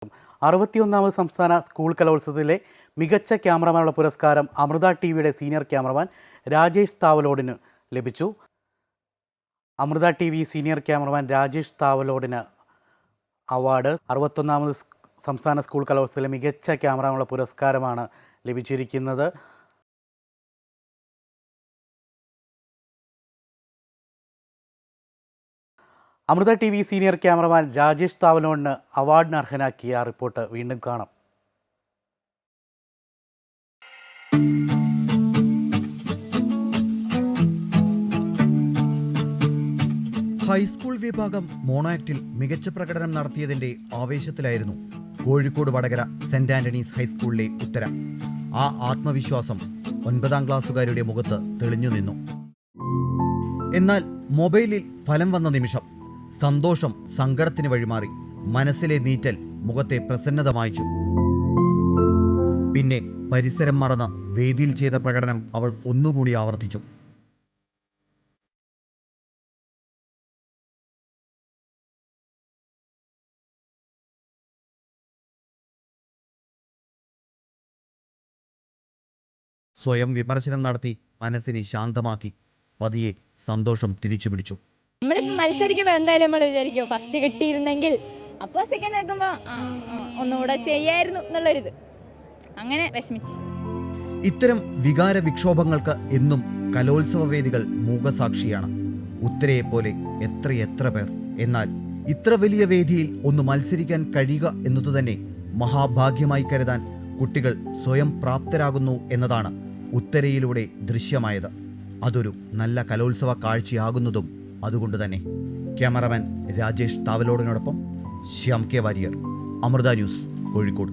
61ാമത് സംസ്ഥാന സ്കൂൾ കലോത്സവത്തിലെ മികച്ച ക്യാമറമാനുള്ള പുരസ്കാരം അമൃത ടിവിയുടെ സീനിയർ ക്യാമറമാൻ രാജേഷ് താവലോടിന് ലഭിച്ചു. Amrita TV senior cameraman Rajesh താവലോടിന് അവാർഡ് 61ാമത് സംസ്ഥാന സ്കൂൾ കലോത്സവത്തിലെ മികച്ച ക്യാമറമാനുള്ള പുരസ്കാരമാണ് ലഭിച്ചിരിക്കുന്നത്. Amrita TV senior cameraman Rajesh താവലോടിന് അവാർഡിന് അർഹനാക്കിയ റിപ്പോർട്ട് വീണ്ടും കാണാം. ഹൈസ്കൂൾ വിഭാഗം മോണോ ആക്ടിൽ മികച്ച പ്രകടനം നടത്തിയതിന്റെ ആവേശത്തിലായിരുന്നു കോഴിക്കോട് വടകര സെന്റ് ആന്റണീസ് ഹൈസ്കൂളിലെ ഉത്തര. ആ ആത്മവിശ്വാസം 9ാം ക്ലാസ്സുകാരുടെ മുഖത്ത് തെളിഞ്ഞു നിന്നു. എന്നാൽ മൊബൈലിൽ ഫലം വന്ന നിമിഷം സന്തോഷം സങ്കടത്തിന് വഴിമാറി. മനസ്സിലെ നീറ്റൽ മുഖത്തെ പ്രസന്നത മായ്ച്ചു. പിന്നെ പരിസരം മറന്ന് വേദിയിൽ ചെയ്ത പ്രകടനം അവൾ ഒന്നുകൂടി ആവർത്തിച്ചു. സ്വയം വിമർശനം നടത്തി മനസ്സിനെ ശാന്തമാക്കി പതിയെ സന്തോഷം തിരിച്ചു പിടിച്ചു. നമ്മളിപ്പോൾ മത്സരിക്കുമ്പോൾ എന്തായാലും നമ്മൾ വിചാരിക്കും ഫസ്റ്റ് കിട്ടിയിരുന്നെങ്കിൽ, അപ്പോൾ സെക്കൻഡ് ആക്കുമ്പോൾ ഒന്നുകൂടെ ചെയ്യായിരുന്നു എന്നുള്ളൊരിത്, അങ്ങനെ വിഷമിച്ചു. ഇത്തരം വികാര വിക്ഷോഭങ്ങൾക്ക് എന്നും കലോത്സവ വേദികൾ മൂകസാക്ഷിയാണ്. ഉത്തരയെപ്പോലെ എത്രയെത്ര പേർ. എന്നാൽ ഇത്ര വലിയ വേദിയിൽ ഒന്ന് മത്സരിക്കാൻ കഴിയുക എന്നതുതന്നെ മഹാഭാഗ്യമായി കരുതാൻ കുട്ടികൾ സ്വയം പ്രാപ്തരാകുന്നു എന്നതാണ് ഉത്തരയിലൂടെ ദൃശ്യമായത്. അതൊരു നല്ല കലോത്സവ കാഴ്ചയാകുന്നതും അതുകൊണ്ട് തന്നെ. ക്യാമറാമാൻ രാജേഷ് താവലോടിനോടൊപ്പം ശ്യാം കെ വാര്യർ, അമൃത ന്യൂസ്, കോഴിക്കോട്.